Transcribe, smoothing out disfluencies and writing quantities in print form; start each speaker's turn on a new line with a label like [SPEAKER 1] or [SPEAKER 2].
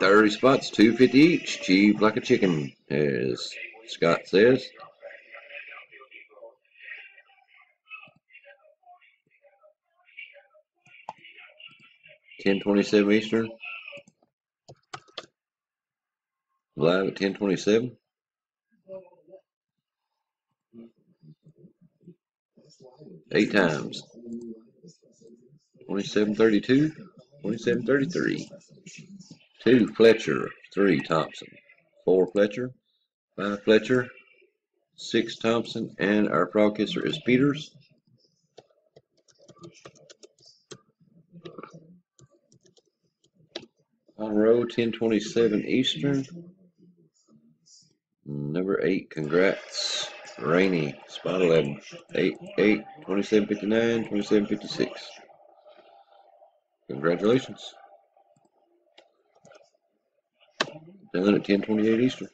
[SPEAKER 1] 30 spots, $2.50 each. Cheap like a chicken, as Scott says. $10.27 Eastern. Live at 10:27. Eight times. 27:32, 27:33. 2 Fletcher, 3 Thompson, 4 Fletcher, 5 Fletcher, 6 Thompson, and our frog kisser is Peters. On row 10:27 Eastern. Number 8, congrats. Rainey, spot 11. 8, 8, 27:59, 27:56. Congratulations. Done at 10:28 Eastern.